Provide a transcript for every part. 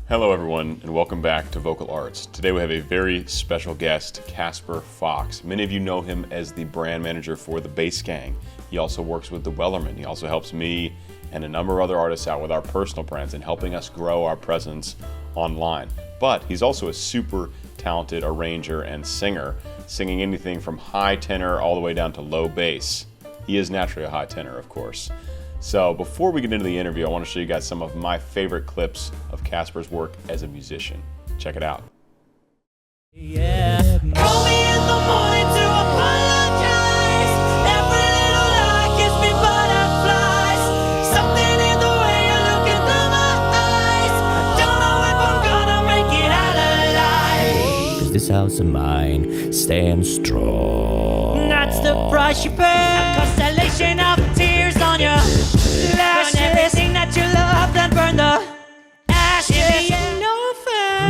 Hello everyone and welcome back to Vocal Arts. Today we have a very special guest, Casper Fox. Many of you know him as the brand manager for the Bass Gang. He also works with the Wellerman. He also helps me and a number of other artists out with our personal brands and helping us grow our presence online. But he's also a super talented arranger and singer, singing anything from high tenor all the way down to low bass. He is naturally a high tenor, of course. So before we get into the interview, I want to show you guys some of my favorite clips of Casper's work as a musician. Check it out. Yeah. Call me in the morning to apologize. Every little lie gives me butterflies. Something in the way you look into my eyes. I don't know if I'm gonna make it out alive. 'Cause this house of mine stands strong. That's the price you pay. A constellation of tears on your lashes. Burn everything that you loved and burn the ashes. No fair.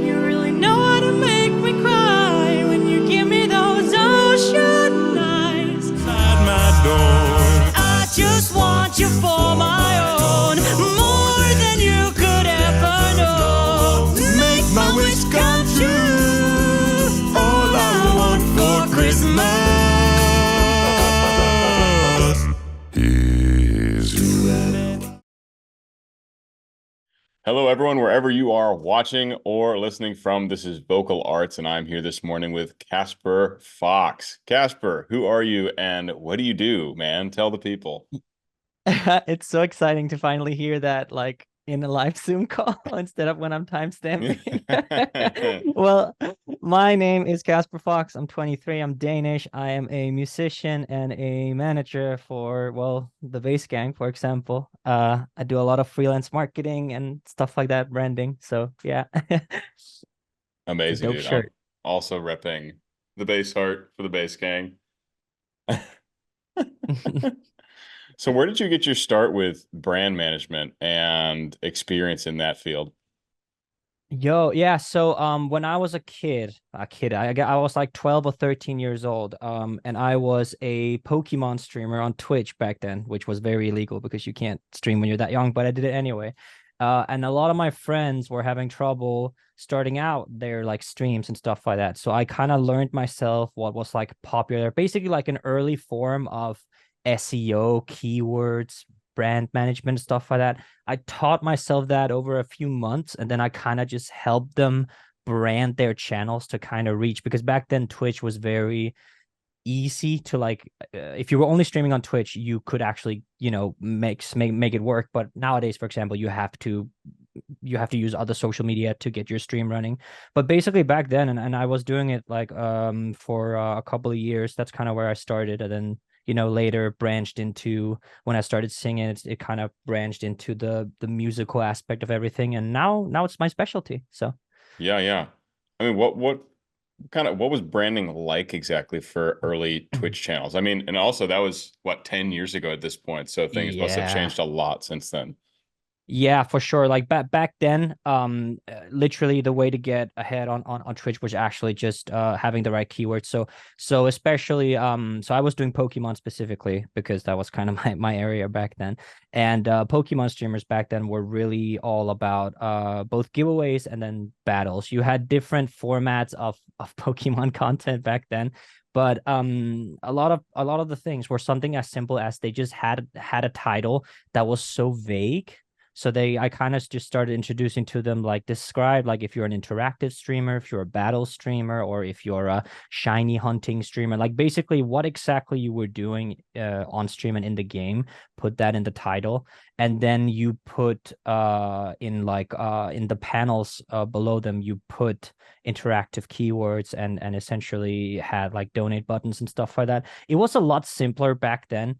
You really know how to make me cry when you give me those ocean eyes. Inside my door, I just want you for my own, more than you could ever know. make my wish come true. All I want for Christmas is you. Hello everyone, wherever you are watching or listening from. This is Vocal Arts and I'm here this morning with Casper Fox. Casper, who are you and what do you do, man? Tell the people. It's so exciting to finally hear that, like, in a live Zoom call instead of when I'm timestamping. Well, my name is Casper Fox. I'm 23. I'm Danish. I am a musician and a manager for, well, the Bass Gang, for example. I do a lot of freelance marketing and stuff like that, branding. So yeah. Amazing, Dope dude. I'm shirt. also repping the Bass Heart for the Bass Gang. So where did you get your start with brand management and experience in that field? Yo, yeah. So, when I was a kid, I was like 12 or 13 years old. And I was a Pokemon streamer on Twitch back then, which was very illegal because you can't stream when you're that young, but I did it anyway. And a lot of my friends were having trouble starting out their like streams and stuff like that. So I kind of learned myself what was like popular, basically like an early form of SEO, keywords, brand management, stuff like that. I taught myself that over a few months, and then I kind of just helped them brand their channels to kind of reach, because back then Twitch was very easy to like, if you were only streaming on Twitch, you could actually, make it work. But nowadays, for example, you have to use other social media to get your stream running. But basically back then, and I was doing it like for a couple of years. That's kind of where I started, and then later branched into, when I started singing, it kind of branched into the musical aspect of everything, and now it's my specialty. So Yeah. I mean, what was branding like exactly for early Twitch channels? I mean, and also that was what, 10 years ago at this point, so things must have yeah. changed a lot since then. Yeah, for sure. Like back then, literally the way to get ahead on Twitch was actually just having the right keywords. So especially so I was doing Pokemon specifically because that was kind of my area back then. And Pokemon streamers back then were really all about both giveaways and then battles. You had different formats of Pokemon content back then. But a lot of the things were something as simple as they just had a title that was so vague. So I kind of just started introducing to them, like, describe, like, if you're an interactive streamer, if you're a battle streamer, or if you're a shiny hunting streamer, like basically what exactly you were doing on stream and in the game, put that in the title. And then you put in the panels below them, you put interactive keywords and essentially had like donate buttons and stuff like that. It was a lot simpler back then.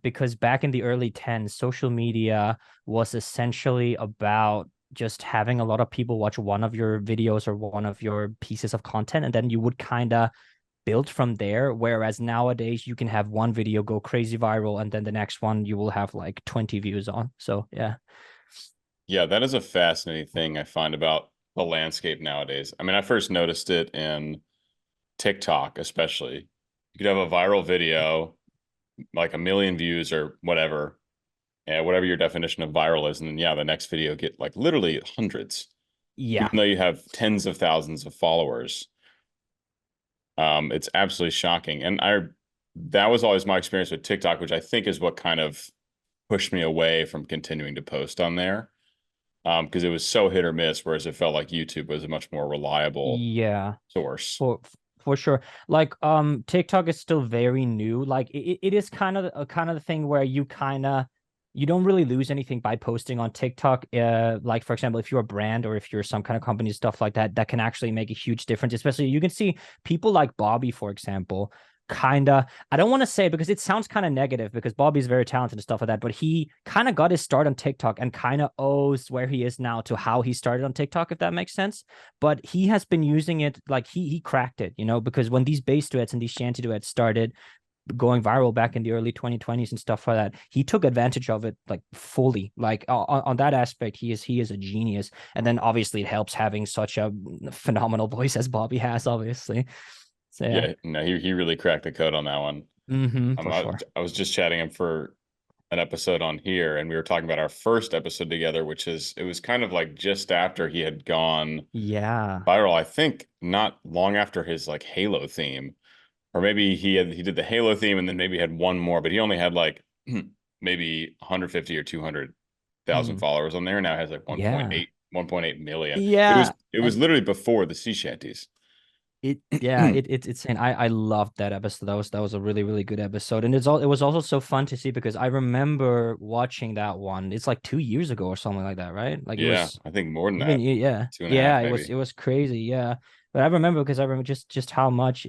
Because back in the early 10s, social media was essentially about just having a lot of people watch one of your videos or one of your pieces of content, and then you would kind of build from there. Whereas nowadays you can have one video go crazy viral, and then the next one you will have like 20 views on. So yeah. Yeah, that is a fascinating thing I find about the landscape nowadays. I mean, I first noticed it in TikTok, especially. You could have a viral video like a million views or whatever, whatever your definition of viral is, and then yeah, the next video get like literally hundreds, Yeah. even though you have tens of thousands of followers. It's absolutely shocking. And that was always my experience with TikTok, which I think is what kind of pushed me away from continuing to post on there. Because it was so hit or miss, whereas it felt like YouTube was a much more reliable Yeah. source. For sure. Like TikTok is still very new. Like it is kind of the thing where you don't really lose anything by posting on TikTok. Like for example, if you're a brand or if you're some kind of company, stuff like that, that can actually make a huge difference. Especially you can see people like Bobby, for example, I don't want to say because it sounds kind of negative because Bobby's very talented and stuff like that, but he kind of got his start on TikTok and kind of owes where he is now to how he started on TikTok, if that makes sense. But he has been using it like he cracked it, because when these bass duets and these shanty duets started going viral back in the early 2020s and stuff like that, he took advantage of it like fully. Like on that aspect, he is a genius. And then obviously it helps having such a phenomenal voice as Bobby has, obviously. So Yeah, no, he really cracked the code on that one. For sure. I was just chatting him for an episode on here, and we were talking about our first episode together, it was kind of like just after he had gone Yeah. viral. I think not long after his like Halo theme, or maybe he did the Halo theme and then maybe had one more, but he only had like maybe 150 or 200,000 Mm. followers on there. Now it has like Yeah. 1.8 million. Yeah. It was And literally before the sea shanties. it's insane. I loved that episode. That was a really, really good episode. And it was also so fun to see because I remember watching that one. It's like 2 years ago or something like that, right? Like it Yeah, was I think more than even that, yeah. two and a half Yeah, maybe. it was crazy. Yeah. But I remember because I remember just how much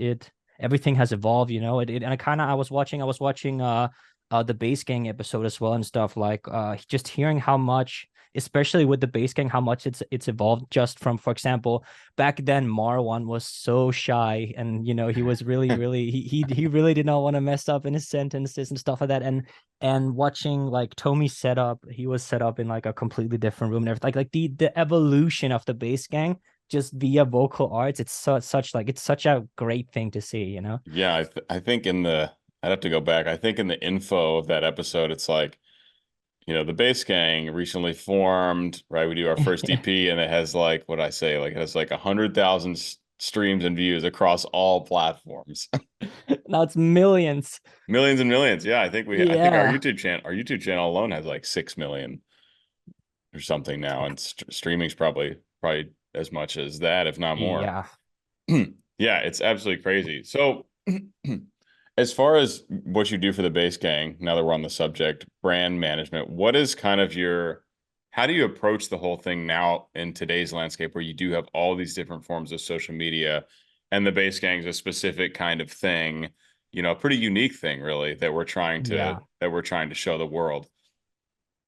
everything has evolved, and I was watching the Base Gang episode as well and stuff like just hearing how much, especially with the Base Gang, how much it's evolved just from, for example, back then Marwan was so shy and he was really really he really did not want to mess up in his sentences and stuff like that, and watching like Tommy set up, he was set up in like a completely different room and everything, like the evolution of the Base Gang just via vocal arts. It's such a great thing to see. Yeah, I think I'd have to go back. I think in the info of that episode, it's like, the Bass Gang recently formed, right? We do our first Yeah. EP and it has like, what I say, like it has like 100,000 streams and views across all platforms. Now it's millions. Millions and millions. Yeah, I think Yeah. our YouTube channel alone has like 6 million or something now, and streaming's probably as much as that, if not more. Yeah. Yeah, it's absolutely crazy. So, as far as what you do for the Base Gang, now that we're on the subject, brand management, what is kind of how do you approach the whole thing now in today's landscape where you do have all these different forms of social media and the Base Gang's a specific kind of thing, a pretty unique thing really Yeah. that we're trying to show the world.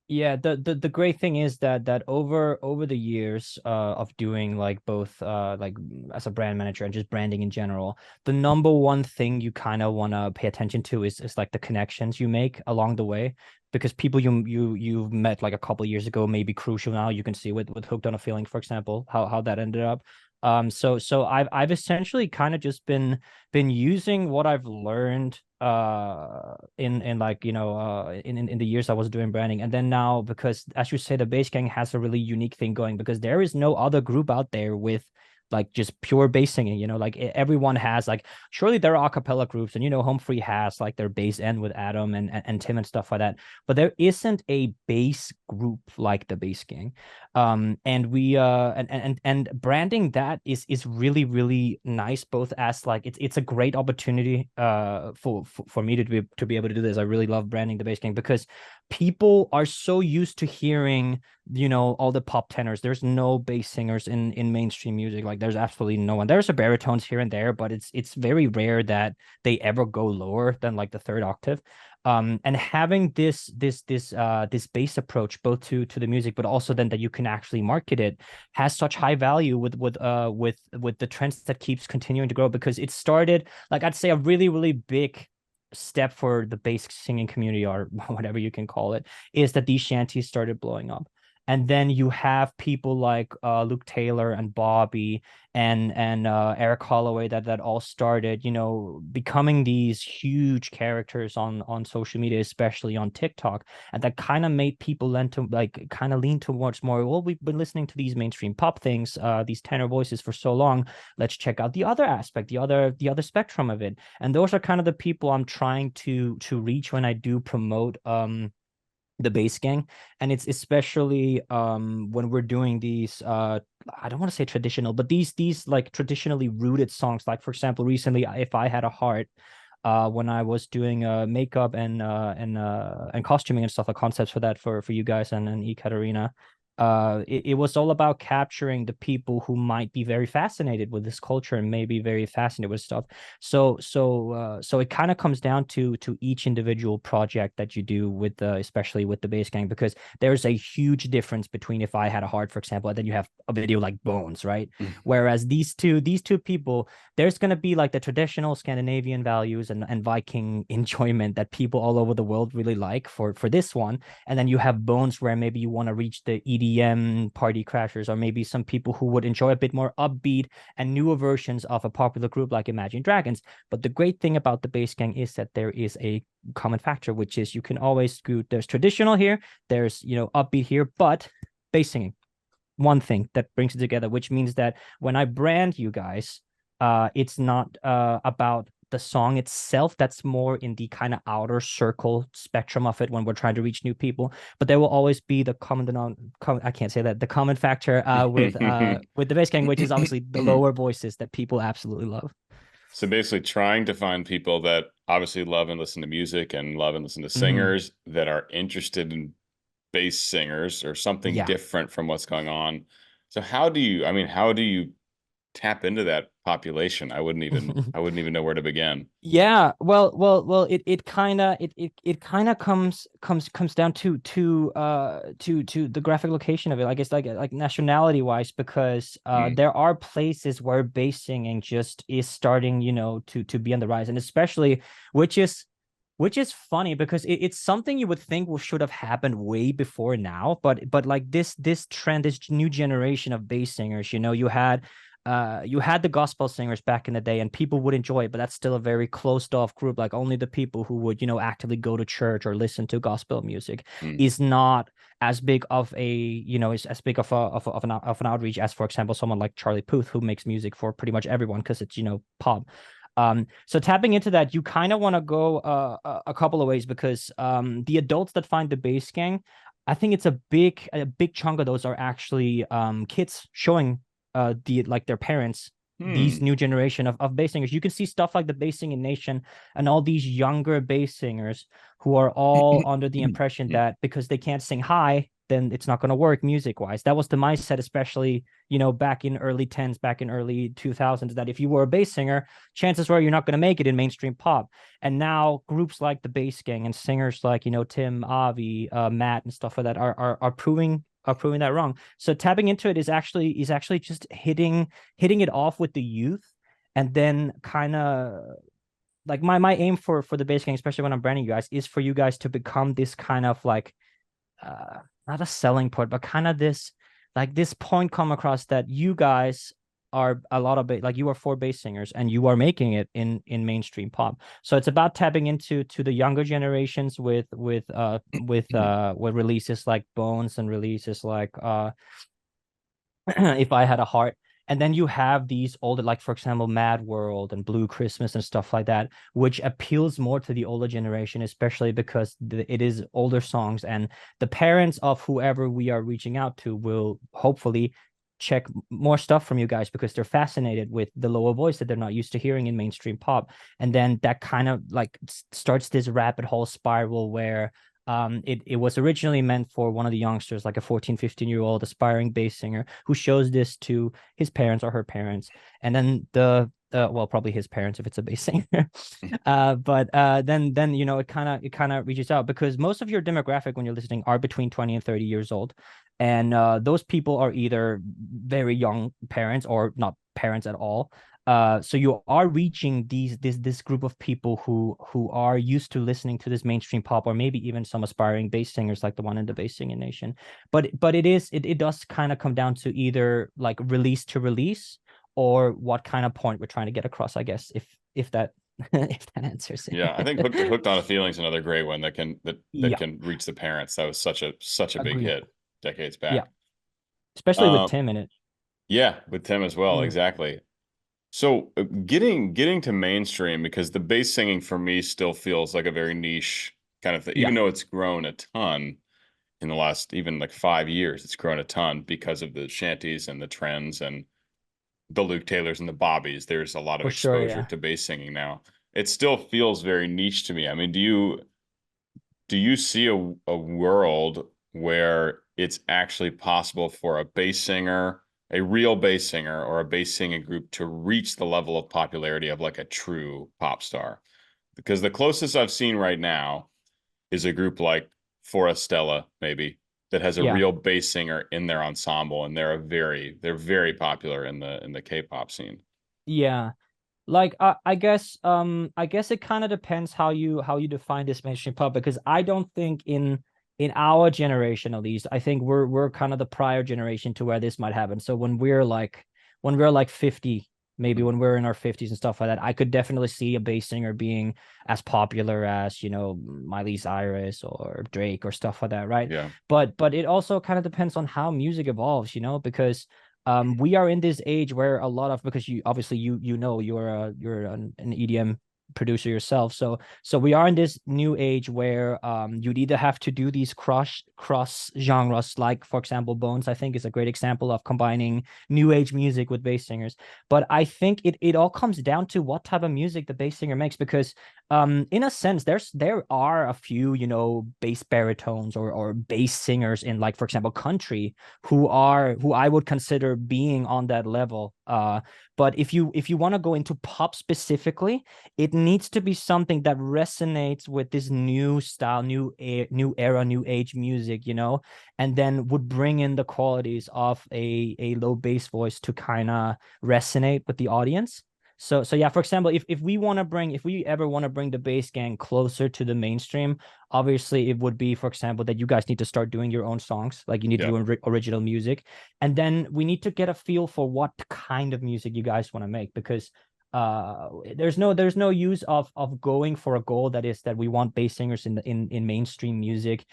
Yeah, the great thing is that over the years of doing like both like as a brand manager and just branding in general, the number one thing you kind of want to pay attention to is like the connections you make along the way, because people you've met like a couple of years ago may be crucial now. You can see with Hooked on a Feeling, for example, how that ended up. So I've essentially kind of just been using what I've learned in like in the years I was doing branding, and then now, because as you say, the Bass Gang has a really unique thing going because there is no other group out there with like just pure bass singing, like everyone has like, surely there are a cappella groups, and Home Free has like their bass end with Adam and Tim and stuff like that, but there isn't a bass group like the Bass Gang. And we and branding that is really really nice, both as like it's a great opportunity for me to be able to do this. I really love branding the Bass Gang because people are so used to hearing all the pop tenors. There's no bass singers in mainstream music. Like there's absolutely no one. There's a baritones here and there, but it's very rare that they ever go lower than like the third octave. And having this bass approach both to the music, but also then that you can actually market it, has such high value with the trends that keeps continuing to grow, because it started, like, I'd say a really really big step for the bass singing community, or whatever you can call it, is that these shanties started blowing up. And then you have people like Luke Taylor and Bobby and Eric Holloway that all started, becoming these huge characters on social media, especially on TikTok, and that kind of made people lean towards more. Well, we've been listening to these mainstream pop things, these tenor voices for so long. Let's check out the other aspect, the other spectrum of it. And those are kind of the people I'm trying to reach when I do promote the bass gang. And it's especially when we're doing these I don't want to say traditional, but these like traditionally rooted songs, like for example recently If I Had a Heart, when I was doing makeup and costuming and stuff, like concepts for that for you guys and Ekaterina. It was all about capturing the people who might be very fascinated with this culture and maybe very fascinated with stuff. So it kind of comes down to each individual project that you do with especially with the bass gang, because there's a huge difference between If I Had a Heart, for example, and then you have a video like Bones, right? Whereas these two people, there's going to be like the traditional Scandinavian values and Viking enjoyment that people all over the world really like for this one. And then you have Bones, where maybe you want to reach the EDM party crashers, or maybe some people who would enjoy a bit more upbeat and newer versions of a popular group like Imagine Dragons. But the great thing about the bass gang is that there is a common factor, which is you can always do, there's traditional here, there's upbeat here, but bass singing, one thing that brings it together, which means that when I brand you guys, it's not about the song itself. That's more in the kind of outer circle spectrum of it when we're trying to reach new people. But there will always be the I can't say that, the common factor with the bass gang, which is obviously the lower voices that people absolutely love. So basically trying to find people that obviously love and listen to music and love and listen to singers that are interested in bass singers or something Yeah. different from what's going on. So how do you tap into that population? I wouldn't even know where to begin. Yeah, well, it kind of comes down to the graphic location of it. I guess like nationality wise, because there are places where bass singing just is starting, to be on the rise, and especially which is funny because it's something you would think should have happened way before now, but like this trend, this new generation of bass singers, you had the gospel singers back in the day and people would enjoy it, but that's still a very closed off group. Like only the people who would, actively go to church or listen to gospel music is not as big of is as big of an outreach as, for example, someone like Charlie Puth, who makes music for pretty much everyone because it's, pop. So tapping into that, you kind of want to go a couple of ways, because the adults that find the bass gang, I think it's a big chunk of those are actually kids showing their parents these new generation of bass singers. You can see stuff like the Bass Singing Nation and all these younger bass singers who are all under the impression that because they can't sing high, then it's not going to work music wise. That was the mindset, especially back in early 10s, back in early 2000s, that if you were a bass singer, chances were you're not going to make it in mainstream pop. And now groups like the Bass Gang and singers like Tim, Avi, Matt and stuff like that are proving that wrong. So tapping into it is actually just hitting it off with the youth, and then kind of like my aim for the bass gang, especially when I'm branding you guys, is for you guys to become this kind of like not a selling point, but kind of this point come across that you guys are a lot of like you are 4 bass singers and you are making it in mainstream pop. So it's about tapping into the younger generations with releases like Bones and releases like If I Had a Heart. And then you have these older, like for example, Mad World and Blue Christmas and stuff like that, which appeals more to the older generation, especially because it is older songs, and the parents of whoever we are reaching out to will hopefully check more stuff from you guys because they're fascinated with the lower voice that they're not used to hearing in mainstream pop. And then that kind of like starts this rabbit hole spiral where it was originally meant for one of the youngsters, like a 14-15-year-old aspiring bass singer who shows this to his parents or her parents, and then well, probably his parents if it's a bass singer. But then it kind of reaches out, because most of your demographic when you're listening are between 20 and 30 years old, and those people are either very young parents or not parents at all. So you are reaching this group of people who are used to listening to this mainstream pop, or maybe even some aspiring bass singers like the one in the Bass Singing Nation. But it does kind of come down to either like release to release, or what kind of point we're trying to get across, I guess, if that if that answers it. Yeah, I think Hooked on a Feeling is another great one that Yeah, can reach the parents. That was such a big agreed. hit decades Yeah, back. especially with Um, Tim in it. yeah, with Tim as well, Mm. exactly. So getting to mainstream, because the bass singing for me still feels like a very niche kind of thing, Yeah, even though it's grown a ton in the last even like 5 years. It's grown a ton because of the shanties and the trends and the Luke Taylors and the Bobbies. There's a lot of for sure. exposure Yeah. to bass singing now. It still feels very niche to me. I mean, do you see a world where it's actually possible for a bass singer, a real bass singer, or a bass singing group to reach the level of popularity of like a true pop star? Because the closest I've seen right now is a group like Forestella, maybe, that has a Yeah. real bass singer in their ensemble, and they're very popular in the K-pop scene. Yeah. Like I guess it kind of depends how you define this mainstream pop, because I don't think in our generation, at least, I think we're kind of the prior generation to where this might happen. So when we're like 50, maybe when we're in our 50s and stuff like that, I could definitely see a bass singer being as popular as, you know, Miley Cyrus or Drake or stuff like that, right? Yeah. But it also kind of depends on how music evolves, you know, because we are in this age where a lot of, because you obviously you know you're an EDM producer yourself, so we are in this new age where you'd either have to do these cross genres, like for example Bones, I think, is a great example of combining new age music with bass singers. But I think it all comes down to what type of music the bass singer makes, because in a sense there are a few, you know, bass baritones or bass singers in, like, for example, country, who I would consider being on that level. But if you want to go into pop specifically, it needs to be something that resonates with this new style, new era, new age music, you know, and then would bring in the qualities of a low bass voice to kind of resonate with the audience. So yeah, for example, if we ever want to bring the bass gang closer to the mainstream, obviously it would be, for example, that you guys need to start doing your own songs, like you need to Yeah. do original music, and then we need to get a feel for what kind of music you guys want to make, because there's no use of going for a goal that is that we want bass singers in mainstream music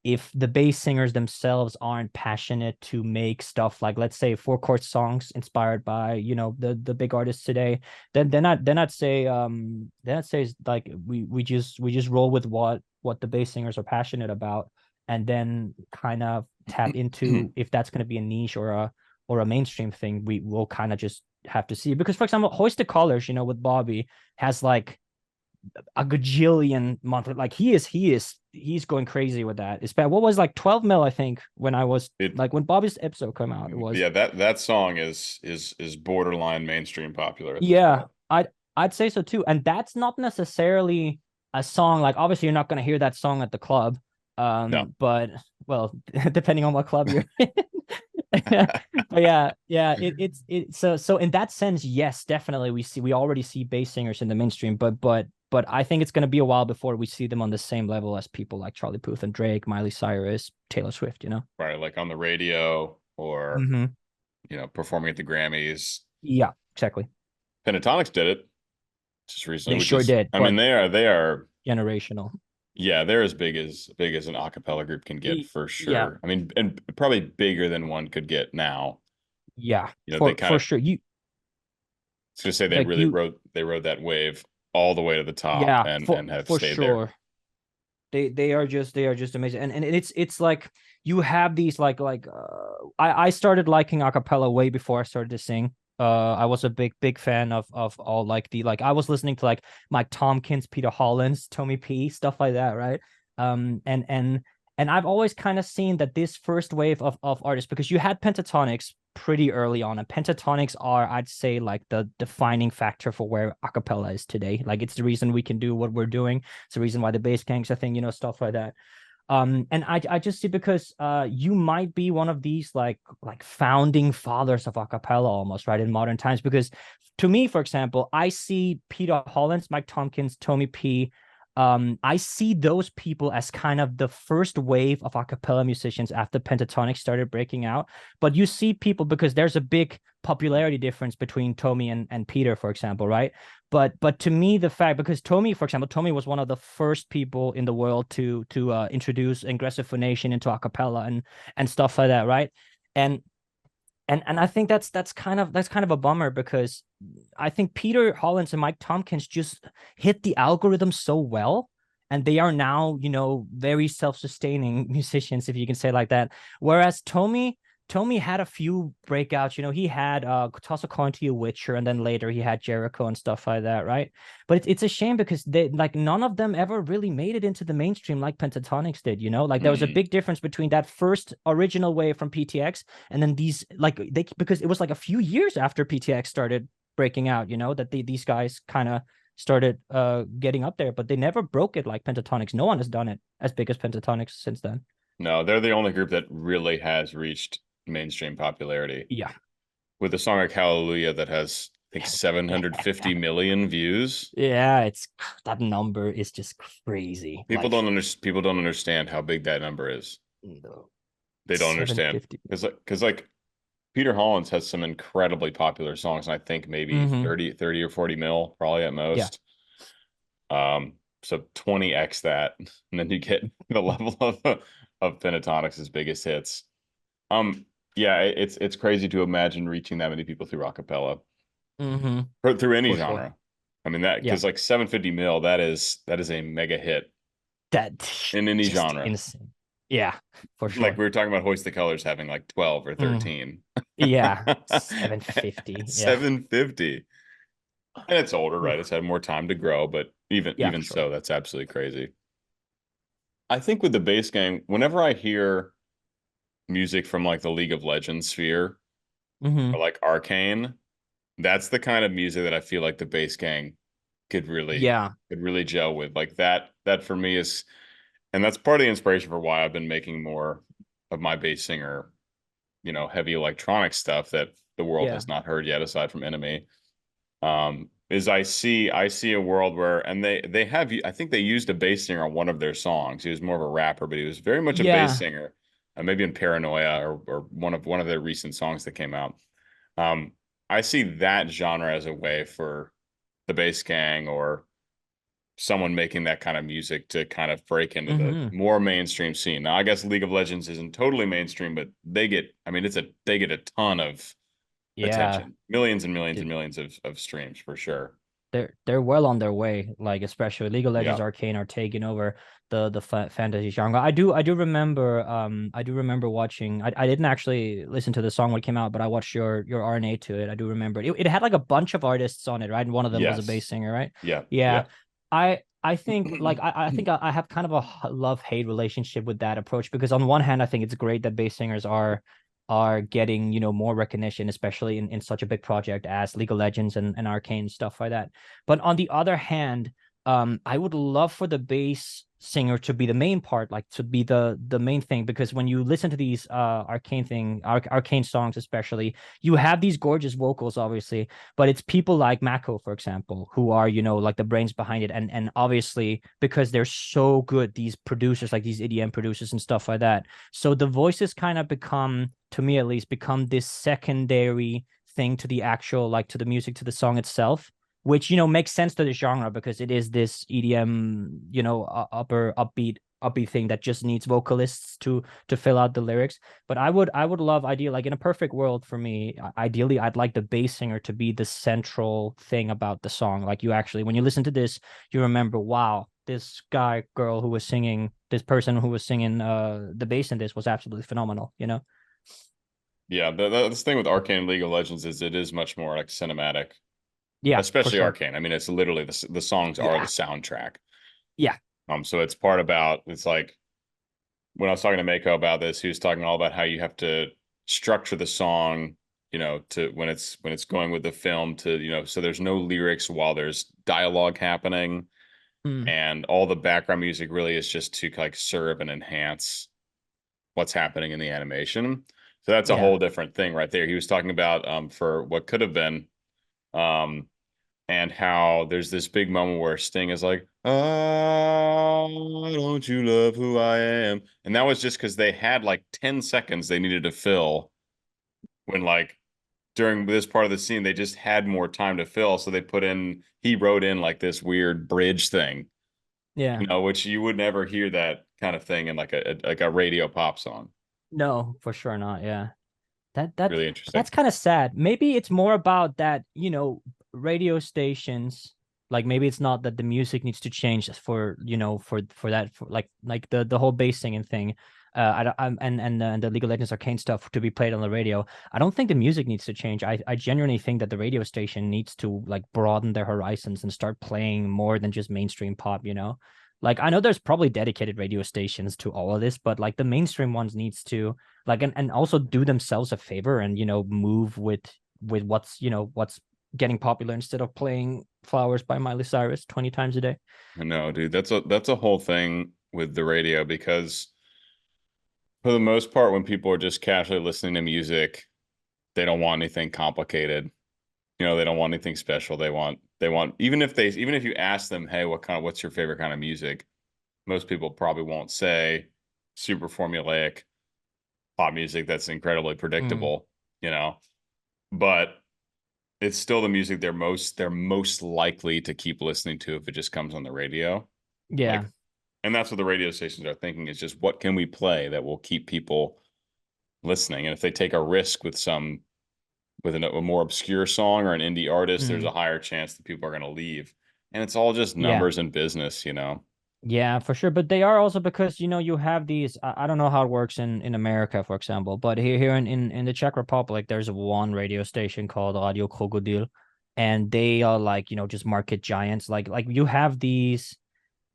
if the bass singers themselves aren't passionate to make stuff like, let's say, four chord songs inspired by, you know, the big artists today. Then I'd say like we just roll with what the bass singers are passionate about, and then kind of tap into if that's going to be a niche or a mainstream thing. We will kind of just have to see, because for example, Hoist the Colors, you know, with Bobby, has like a gajillion monthly, like he's going crazy with that. It's bad. What was like 12 mil, I think, when I was It like when Bobby's episode came out, it was. yeah, that song is borderline mainstream popular at this Yeah, point. I'd say so too. And that's not necessarily a song, like obviously you're not going to hear that song at the club. No. But well, depending on what club you're in. But it's so in that sense, yes, definitely we already see bass singers in the mainstream, but I think it's going to be a while before we see them on the same level as people like Charlie Puth and Drake, Miley Cyrus, Taylor Swift, you know. Right, like on the radio or Mm-hmm. performing at the Grammys. Yeah, exactly. Pentatonics did it just recently, They which sure is, did, I mean, but they are generational. yeah, they're as big as an a cappella group can get for Yeah, sure. I mean, and probably bigger than one could get now. yeah, They kind for of, sure. You I was gonna say, like you they rode that wave all the way to the top Yeah, and have for stayed there. sure. They are just amazing, and it's like you have these I started liking acapella way before I started to sing. I was a big fan of all like the like I was listening to like Mike Tompkins, Peter Hollins, Tommy P, stuff like that, right? And I've always kind of seen that this first wave of artists, because you had Pentatonics pretty early on, and Pentatonics are, I'd say, like the defining factor for where acapella is today. Like it's the reason we can do what we're doing. It's the reason why the bass gang's a thing, you know, stuff like that. And I just see because you might be one of these like founding fathers of acapella almost, right, in modern times. Because to me, for example, I see Peter Hollins, Mike Tompkins, Tommy P. I see those people as kind of the first wave of acapella musicians after Pentatonic started breaking out. But you see people, because there's a big popularity difference between Tommy and Peter, for example, right? But to me, the fact, because Tommy, for example, Tommy was one of the first people in the world to introduce aggressive phonation into acapella and stuff like that, right? And and I think that's kind of a bummer, because I think Peter Hollins and Mike Tompkins just hit the algorithm so well, and they are now, very self-sustaining musicians, if you can say it like that. Whereas Tommy had a few breakouts. He had Toss a Coin to Your Witcher, and then later he had Jericho and stuff like that, right? But it's a shame, because they, like, none of them ever really made it into the mainstream like Pentatonics did. Like there was a big difference between that first original wave from PTX and then these, like, because it was like a few years after PTX started breaking out, that these guys kind of started getting up there, but they never broke it like Pentatonics. No one has done it as big as Pentatonics since then. No, they're the only group that really has reached mainstream popularity. Yeah. With a song like Hallelujah that has, I think, 750 million views. Yeah, that number is just crazy. People don't understand how big that number is. No. They don't understand, 750. because like Peter Hollins has some incredibly popular songs, and I think maybe 30 or 40 mil probably at most. So 20x that, and then you get the level of Pentatonics' biggest hits. Yeah, it's crazy to imagine reaching that many people through acapella, through any For genre. sure. I mean, that, because like 750 mil, that is a mega hit That in any just genre. insane. Yeah, for sure. Like we were talking about Hoist the Colors having like 12 or 13. Yeah, 750. Yeah. 750. And it's older, right? It's had more time to grow, but Yeah, even for sure. so, that's absolutely crazy. I think with the bass gang, whenever I hear music from like the League of Legends sphere or like Arcane, that's the kind of music that I feel like the bass gang could really gel with. Like that for me is, and that's part of the inspiration for why I've been making more of my bass singer, heavy electronic stuff that the world has not heard yet, aside from Enemy. Is I see a world where, and they have, I think they used a bass singer on one of their songs. He was more of a rapper, but he was very much a bass singer. Maybe in Paranoia or one of their recent songs that came out. I see that genre as a way for the bass gang or someone making that kind of music to kind of break into the more mainstream scene. Now, I guess League of Legends isn't totally mainstream, but they get a ton of attention, millions and millions and millions of streams for sure. They're well on their way, like especially League of Legends, Yeah. Arcane are taking over the fantasy genre. I do remember watching. I didn't actually listen to the song when it came out, but I watched your RNA to it. I do remember it had like a bunch of artists on it, right? And one of them was a bass singer, right? Yeah. I think like I think I have kind of a love-hate relationship with that approach, because on one hand I think it's great that bass singers are getting more recognition, especially in such a big project as League of Legends and Arcane, stuff like that. But on the other hand, I would love for the bass singer to be the main part, like to be the main thing, because when you listen to these Arcane songs especially, you have these gorgeous vocals, obviously, but it's people like Mako, for example, who are like the brains behind it, and obviously because they're so good, these producers, like these EDM producers and stuff like that, so the voices kind of become, to me at least, become this secondary thing to the actual, like, to the music, to the song itself, which makes sense to the genre, because it is this EDM, upbeat thing that just needs vocalists to fill out the lyrics. But I would love, ideally, like in a perfect world for me, ideally I'd like the bass singer to be the central thing about the song. Like, you actually, when you listen to this, you remember, wow, this girl who was singing, this person who was singing the bass in this was absolutely phenomenal. Yeah, the thing with Arcane League of Legends is it is much more like cinematic. Yeah, especially sure. Arcane. I mean, it's literally the songs are the soundtrack. Yeah. So it's like when I was talking to Mako about this, he was talking all about how you have to structure the song, to when it's going with the film, to so there's no lyrics while there's dialogue happening. Mm. and all the background music really is just to like serve and enhance what's happening in the animation. So that's a Yeah. whole different thing right there. He was talking about for what could have been, um, and how there's this big moment where Sting is like, "Ah, don't you love who I am?" And that was just because they had like 10 seconds they needed to fill when like during this part of the scene they just had more time to fill, so he wrote in like this weird bridge thing, Yeah. which you would never hear that kind of thing in like a radio pop song. No, for sure not. Yeah. That Really interesting. that's kind of sad. Maybe it's more about that, radio stations, like maybe it's not that the music needs to change for, for that, for like the whole bass singing thing. And the League of Legends Arcane stuff to be played on the radio. I don't think the music needs to change. I genuinely think that the radio station needs to like broaden their horizons and start playing more than just mainstream pop. Like I know there's probably dedicated radio stations to all of this, but like the mainstream ones needs to like and also do themselves a favor and move with what's getting popular instead of playing Flowers by Miley Cyrus 20 times a day. I know, dude. That's a whole thing with the radio because for the most part, when people are just casually listening to music, they don't want anything complicated. They don't want anything special. They want even if you ask them, hey, what's your favorite kind of music? Most people probably won't say super formulaic pop music that's incredibly Mm, predictable, but it's still the music they're most likely to keep listening to if it just comes on the radio. yeah. Like, and that's what the radio stations are thinking is just what can we play that will keep people listening? And if they take a risk with a more obscure song or an indie artist, there's Mm, a higher chance that people are going to leave. And it's all just yeah. numbers and business. Yeah, for sure. But they are also because you have these. I don't know how it works in America, for example, but here in the Czech Republic, there's one radio station called Radio Krokodil, and they are like just market giants. Like you have these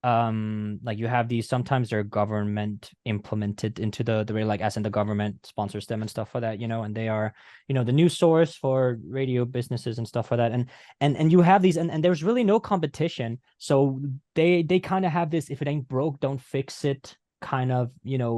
sometimes they're government implemented into the radio, like as in the government sponsors them and stuff like that, and they are the news source for radio businesses and stuff like that, and you have these, and there's really no competition, so they kind of have this if it ain't broke don't fix it kind of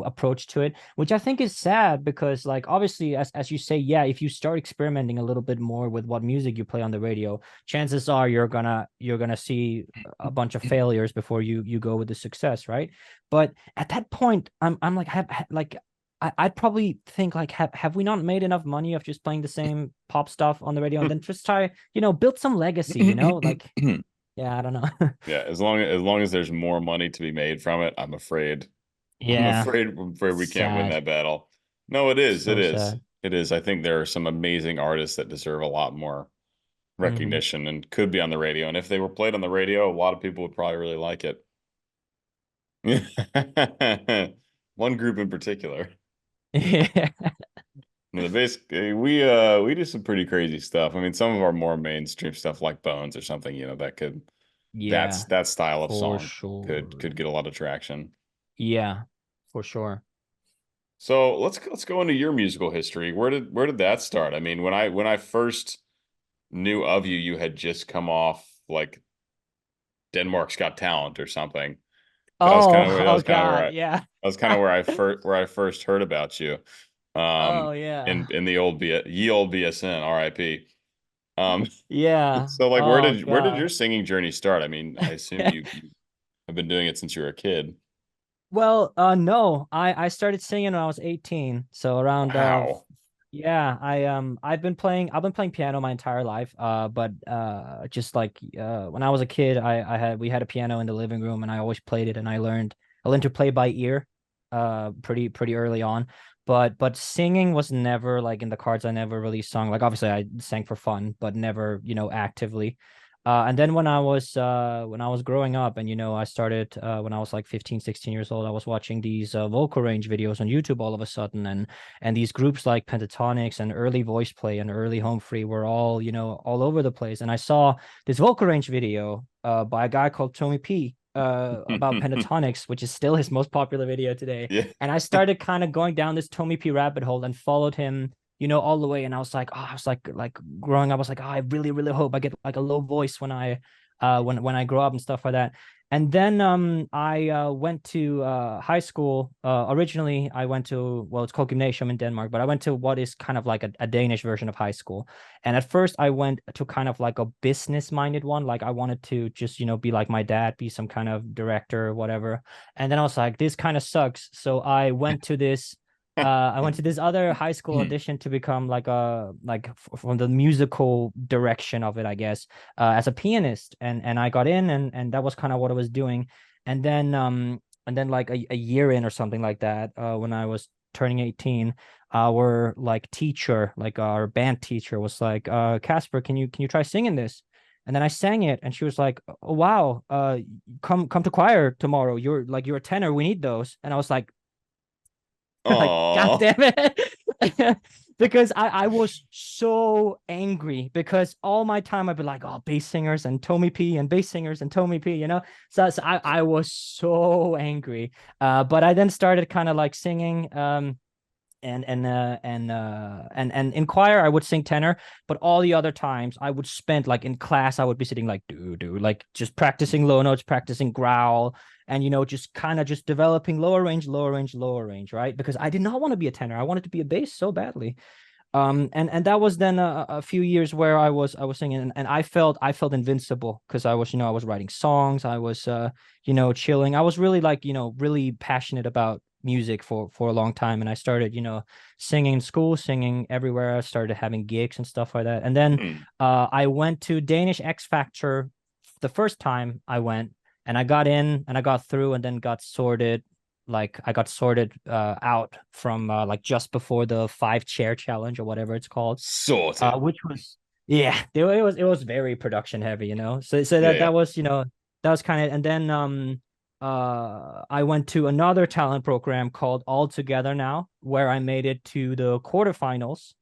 approach to it, which I think is sad because like obviously as you say, yeah, if you start experimenting a little bit more with what music you play on the radio, chances are you're gonna see a bunch of failures before you go with the success, right? But at that point, I'm like like I'd probably think like have we not made enough money of just playing the same pop stuff on the radio and then just try build some legacy, like yeah, I don't know. Yeah, as long as there's more money to be made from it, I'm afraid. I'm Yeah, afraid I'm afraid we can't win sad, that battle. No, it is. It so is. sad. It is. I think there are some amazing artists that deserve a lot more Hmm. recognition and could be on the radio. And if they were played on the radio, a lot of people would probably really like it. One group in particular. Yeah, The bass, we do some pretty crazy stuff. I mean, some of our more mainstream stuff like Bones or something, yeah, that style of for song sure. could get a lot of traction. Yeah, for sure. So let's go into your musical history. Where did that start? I mean, when I first knew of you, you had just come off like Denmark's Got Talent or something. That was kind Oh, of where that oh was kind of where God, yeah. that was kind of where I first heard about you. Oh Um, yeah. in the ye old BSN, RIP. Um, Yeah. so like Oh where did your God. singing journey start? I mean, I assume you have been doing it since you were a kid. Well, no, I started singing when I was 18. So around Wow. yeah, I've been playing piano my entire life. But just like when I was a kid, we had a piano in the living room and I always played it and I learned to play by ear pretty early on. But singing was never like in the cards. I never really sung. Like obviously I sang for fun, but never, actively. And then when I was growing up and I started when I was like 15, 16 years old, I was watching these vocal range videos on YouTube all of a sudden, and these groups like Pentatonics and early voice play and early home free were all all over the place. And I saw this vocal range video by a guy called Tommy P about Pentatonics, which is still his most popular video today. Yeah. And I started kind of going down this Tommy P rabbit hole and followed him all the way. And I was like, oh, I was like growing up, I was like, oh, I really, really hope I get like a low voice when I grow up and stuff like that. And then I went to high school. Originally, I went to, well, it's called gymnasium in Denmark, but I went to what is kind of like a Danish version of high school. And at first, I went to kind of like a business-minded one. Like I wanted to just, be like my dad, be some kind of director or whatever. And then I was like, this kind of sucks. So I went to this other high school audition to become from the musical direction of it, I guess, as a pianist, and I got in, and that was kind of what I was doing. And then like a year in or something like that, when I was turning 18, our like teacher, like our band teacher, was like, Casper, can you try singing this? And then I sang it, and she was like, oh, wow, come to choir tomorrow. You're a tenor. We need those. And I was like, like, God Aw. damn it. Because I was so angry, because all my time I'd be like, oh, bass singers and Tommy P and bass singers and Tommy P. So I was so angry. But I then started kind of like singing, and in choir I would sing tenor, but all the other times I would spend, like in class, I would be sitting like do like just practicing low notes, practicing growl, and just kind of just developing lower range, lower range, lower range, right? Because I did not want to be a tenor. I wanted to be a bass so badly. And that was then a few years where I was singing, and I felt invincible, because I was writing songs. I was chilling. I was really like really passionate about music for a long time, and I started singing in school, singing everywhere. I started having gigs and stuff like that. And then Hmm. I went to Danish X Factor the first time I went, and I got in and I got through, and then got sorted. Like I got sorted out from like just before the 5 chair challenge or whatever it's called, Sorted. which was, yeah, it was very production heavy, so Yeah, that yeah. that was that was kind of. And then I went to another talent program called All Together Now, where I made it to the quarterfinals,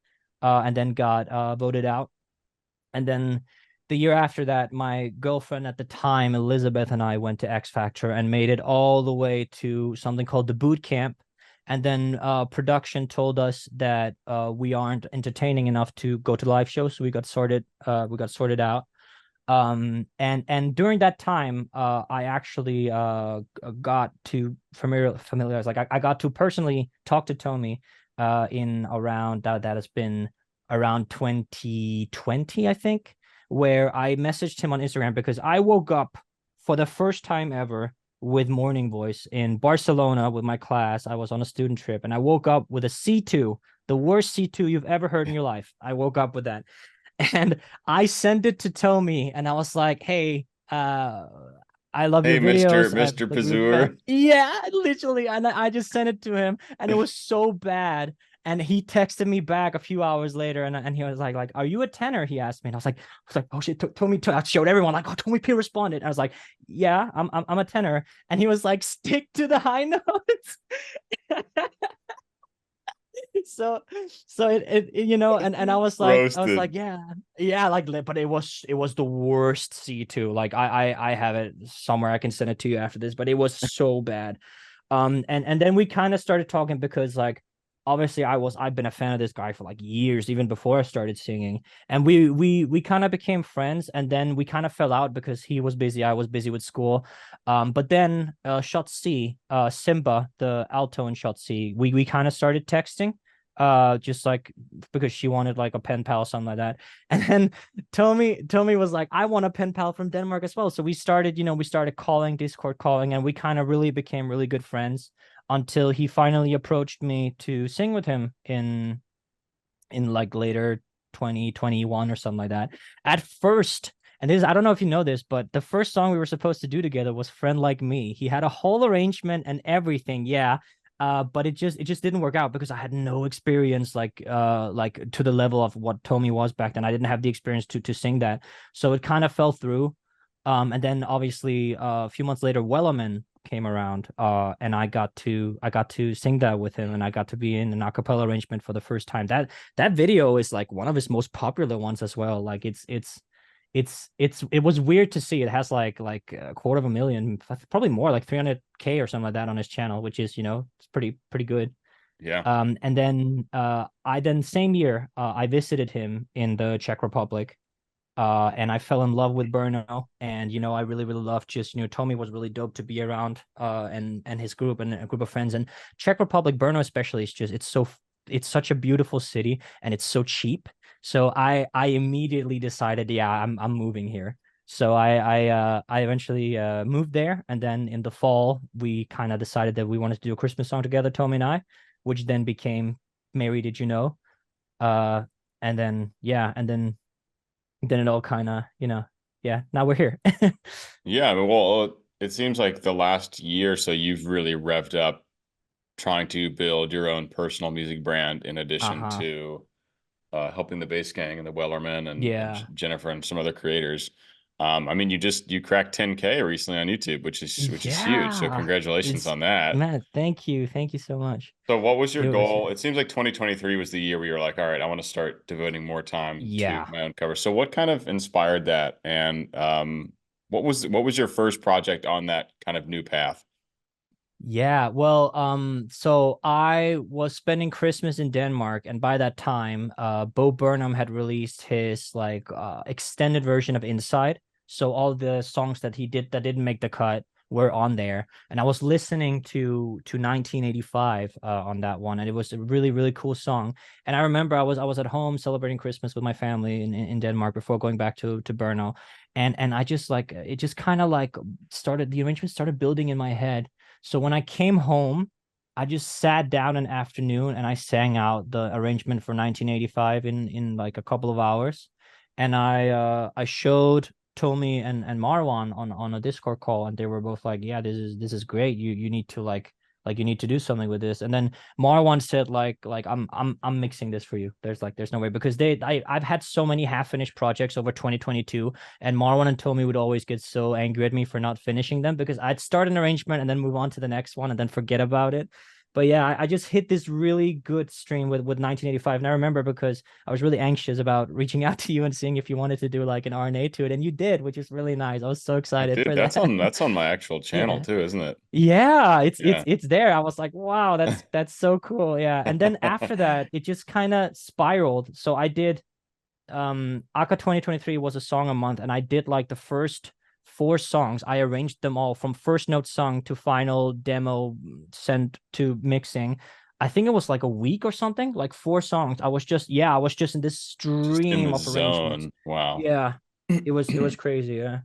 and then got voted out. And then the year after that, my girlfriend at the time, Elizabeth, and I went to X Factor and made it all the way to something called the boot camp. And then production told us that we aren't entertaining enough to go to live shows, so we got sorted. We got sorted out. And during that time, I actually got to familiarize. Like I got to personally talk to Tommy in around that has been around 2020, I think, where I messaged him on Instagram, because I woke up for the first time ever with morning voice in Barcelona with my class. I was on a student trip, and I woke up with a C2, the worst C2 you've ever heard in your life. I woke up with that. And I sent it to Tommy, and I was like, hey, I love your Hey, Mr. videos. I'm Mr. like a big fan. Pazur. Yeah, literally. And I just sent it to him, and it was so bad. And he texted me back a few hours later, and he was like, are you a tenor? He asked me, and I was like, oh shit, Tommy. I showed everyone like, oh, Tommy P responded. And I was like, yeah, I'm a tenor. And he was like, stick to the high notes. so and I was like, Roasted. yeah, like, but it was the worst C2. Like I have it somewhere. I can send it to you after this, but it was so bad. And then we kind of started talking, because like obviously I've been a fan of this guy for like years, even before I started singing. And we kind of became friends, and then we kind of fell out because he was busy, I was busy with school. But then Shot C, Simba, the alto in Shot C, we kind of started texting, just like because she wanted like a pen pal, something like that. And then Tommy was like, I want a pen pal from Denmark as well. So we started calling, Discord calling, and we kind of really became really good friends, until he finally approached me to sing with him in like later 2021 or something like that. At first, and this, I don't know if you know this, but the first song we were supposed to do together was Friend Like Me. He had a whole arrangement and everything, yeah. But it just didn't work out, because I had no experience, like to the level of what Tommy was back then. I didn't have the experience to sing that. So it kind of fell through. And then obviously a few months later, Wellerman came around, and I got to sing that with him, and I got to be in an a cappella arrangement for the first time. That video is like one of his most popular ones as well. Like it was weird to see. It has like a quarter of a million, probably more, like 300K or something like that on his channel, which is it's pretty good. Yeah. And then same year, I visited him in the Czech Republic, And I fell in love with Burno, and I really really loved just Tommy was really dope to be around, and his group and a group of friends. And Czech Republic, Brno especially, is just it's such a beautiful city, and it's so cheap. So I immediately decided, yeah, I'm moving here. So I eventually moved there, and then in the fall we kind of decided that we wanted to do a Christmas song together, Tommy and I, which then became Mary Did You Know? Uh, and then yeah, and then it all kind of, yeah, now we're here. Yeah, well, it seems like the last year or so you've really revved up trying to build your own personal music brand in addition Uh-huh. to helping the Bass Gang and the Wellerman and Yeah. Jennifer and some other creators. I mean, you cracked 10K recently on YouTube, which is huge. So Yeah. congratulations It's on that. Man, thank you. Thank you so much. So what was your It was goal? It seems like 2023 was the year where you were like, all right, I want to start devoting more time to yeah. my own cover. So what kind of inspired that? And what was your first project on that kind of new path? Yeah, well, so I was spending Christmas in Denmark, and by that time, Bo Burnham had released his like extended version of Inside. So all the songs that he did that didn't make the cut were on there, and I was listening to 1985 on that one, and it was a really really cool song. And I remember I was at home celebrating Christmas with my family in Denmark before going back to Brno, and I just like it just kind of like started the arrangement started building in my head. So when I came home, I just sat down an afternoon and I sang out the arrangement for 1985 in like a couple of hours. And I showed Tommy and Marwan on a Discord call, and they were both like, "Yeah, this is great. You need to like you need to do something with this." And then Marwan said like I'm mixing this for you. There's no way, because I've had so many half finished projects over 2022, and Marwan and Tommy would always get so angry at me for not finishing them, because I'd start an arrangement and then move on to the next one and then forget about it. But yeah, I just hit this really good stream with 1985. And I remember because I was really anxious about reaching out to you and seeing if you wanted to do like an RNA to it. And you did, which is really nice. I was so I excited did. for That's that. on my actual channel Yeah. too, isn't it? Yeah, it's it's Yeah. it's there. I was like, wow, that's so cool. Yeah. And then after that, it just kind of spiraled. So I did Aka 2023 was a song a month, and I did like the first four songs. I arranged them all from first note sung to final demo sent to mixing. I think it was like a week or something, like four songs. I was just in this Just in stream the of arrangements. zone. Wow. Yeah. It was crazy, yeah.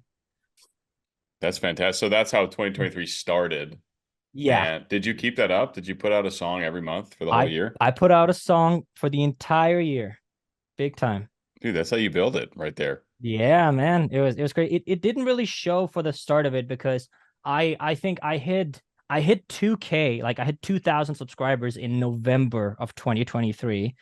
That's fantastic. So that's how 2023 started. Yeah. And did you keep that up? Did you put out a song every month for the whole I year? I put out a song for the entire year. Big time. Dude, that's how you build it right there. Yeah, man. It was great. It didn't really show for the start of it because I think I hit 2K, like I hit 2,000 subscribers in November of 2023.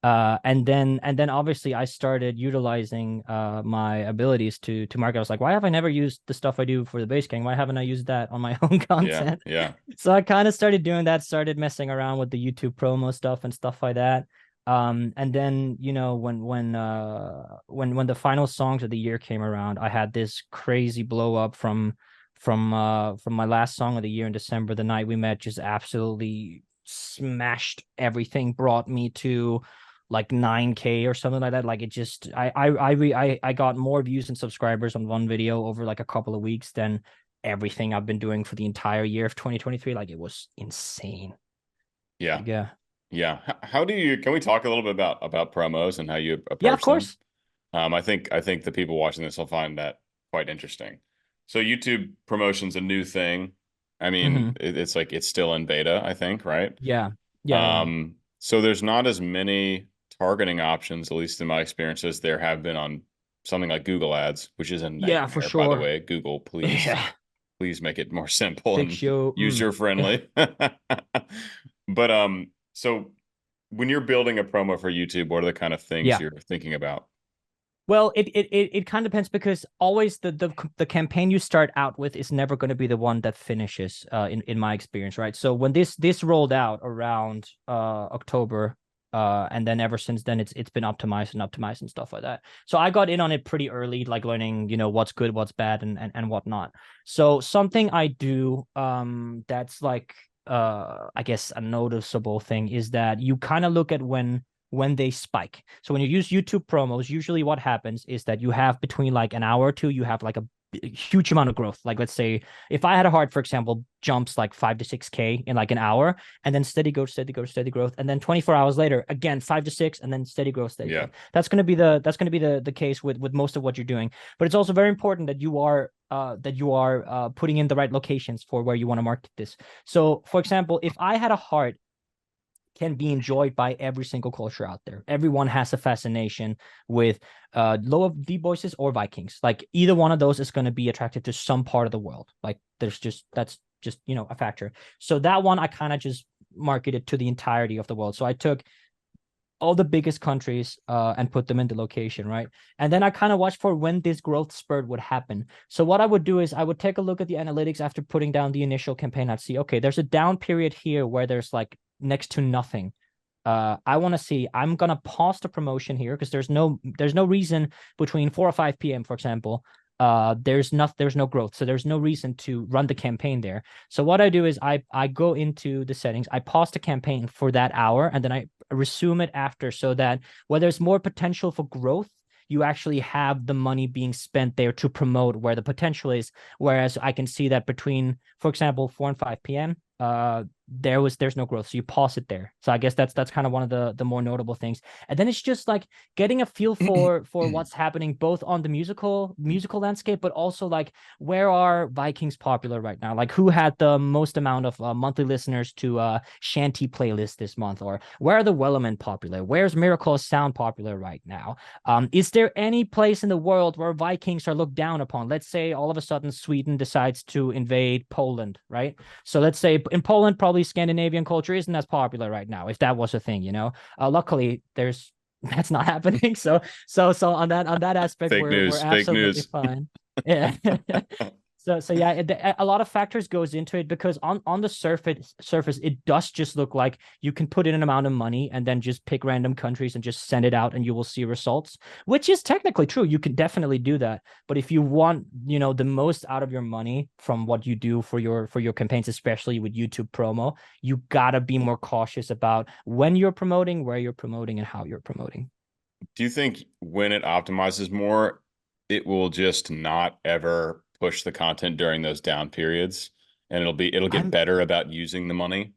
And then obviously I started utilizing my abilities to market. I was like, why have I never used the stuff I do for the base gang? Why haven't I used that on my own Yeah. content? Yeah. So I kind of started doing that, started messing around with the YouTube promo stuff and stuff like that. And then when the final songs of the year came around, I had this crazy blow up from my last song of the year in December. The Night We Met just absolutely smashed everything, brought me to like 9K or something like that. Like it just I got more views and subscribers on one video over like a couple of weeks than everything I've been doing for the entire year of 2023. Like it was insane. Yeah. Like, yeah. Yeah. How do you, can we talk a little bit about promos and how you Yeah, of approach them? course. I think the people watching this will find that quite interesting. So YouTube promotion's a new thing. I mean, Hmm. it's like it's still in beta, I think, right? Yeah. Yeah. So there's not as many targeting options, at least in my experiences, there have been on something like Google Ads, which is a Yeah, for nightmare, by the sure. way. Google, please, Yeah. please make it more simple and Fix your user friendly. But so when you're building a promo for YouTube, what are the kind of things yeah. you're thinking about? Well, it kind of depends, because always the campaign you start out with is never going to be the one that finishes, in my experience, right? So when this rolled out around October, and then ever since then it's been optimized and stuff like that. So I got in on it pretty early, like learning, what's good, what's bad, and whatnot. So something I do that's like I guess a noticeable thing is that you kind of look at when they spike. So when you use YouTube promos, usually what happens is that you have between like an hour or two, you have like a huge amount of growth. Like let's say if I had a heart, for example, jumps like 5 to 6K in like an hour, and then steady growth, steady growth, steady growth, and then 24 hours later, again 5 to 6, and then steady growth, steady growth. That's gonna be the case with most of what you're doing. But it's also very important that you are putting in the right locations for where you want to market this. So for example, if I had a heart can be enjoyed by every single culture out there. Everyone has a fascination with low of deep voices or Vikings. Like either one of those is going to be attractive to some part of the world. Like that's just a factor. So that one I kind of just marketed to the entirety of the world. So I took all the biggest countries and put them in the location, right? And then I kind of watched for when this growth spurt would happen. So what I would do is I would take a look at the analytics after putting down the initial campaign. I'd see, okay, there's a down period here where there's like next to nothing. I want to see, I'm going to pause the promotion here because there's no reason between 4 or 5 p.m., for example, there's no growth. So there's no reason to run the campaign there. So what I do is I go into the settings, I pause the campaign for that hour, and then I resume it after, so that where there's more potential for growth, you actually have the money being spent there to promote where the potential is. Whereas I can see that between, for example, 4 and 5 p.m., there's no growth, so you pause it there. So I guess that's kind of one of the more notable things. And then it's just like getting a feel for what's happening both on the musical landscape, but also like where are Vikings popular right now? Like who had the most amount of monthly listeners to Shanty playlist this month, or where are the Wellerman popular? Where's Miracle Sound popular right now? Is there any place in the world where Vikings are looked down upon? Let's say all of a sudden Sweden decides to invade Poland, right? So let's say in Poland, probably Scandinavian culture isn't as popular right now, if that was a thing, you know. Luckily, that's not happening. So on that aspect, we're absolutely fine. Yeah. So yeah, a lot of factors goes into it, because on the surface it does just look like you can put in an amount of money and then just pick random countries and just send it out and you will see results, which is technically true. You can definitely do that. But if you want, you know, the most out of your money from what you do for your campaigns, especially with YouTube promo, you gotta be more cautious about when you're promoting, where you're promoting, and how you're promoting. Do you think when it optimizes more, it will just not ever push the content during those down periods, and it'll get better about using the money?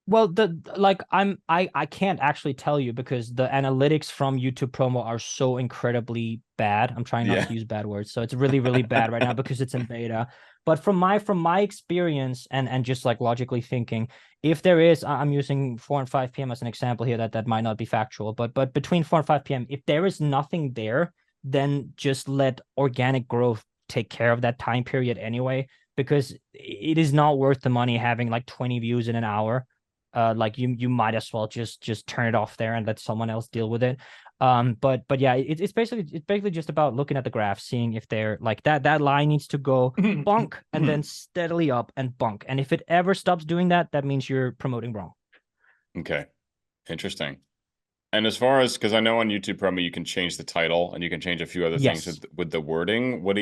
Well, I can't actually tell you, because the analytics from YouTube promo are so incredibly bad. I'm trying not to use bad words. So it's really, really bad right now because it's in beta. But from my experience and just like logically thinking, if there is, I'm using 4 and 5 p.m. as an example here, that might not be factual, but between 4 and 5 p.m., if there is nothing there, then just let organic growth take care of that time period anyway, because it is not worth the money having like 20 views in an hour. Like you might as well just turn it off there and let someone else deal with it. But yeah, it's basically just about looking at the graph, seeing if they're like that line needs to go bunk and then steadily up and bunk. And if it ever stops doing that, that means you're promoting wrong. Okay, interesting. And as far as, because I know on YouTube promo you can change the title and you can change a few other things with the wording. How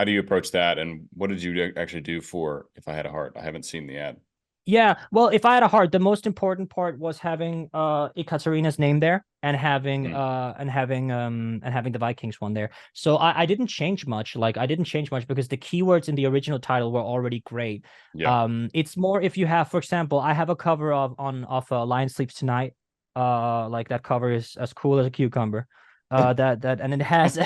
do you approach that? And what did you actually do for If I Had a Heart? I haven't seen the ad. Yeah, well, If I Had a Heart, the most important part was having Ekaterina's name there and having the Vikings one there. So I didn't change much. Like I didn't change much because the keywords in the original title were already great. Yeah. It's more if you have, for example, I have a cover of Lion Sleeps Tonight. Like that cover is as cool as a cucumber. And it has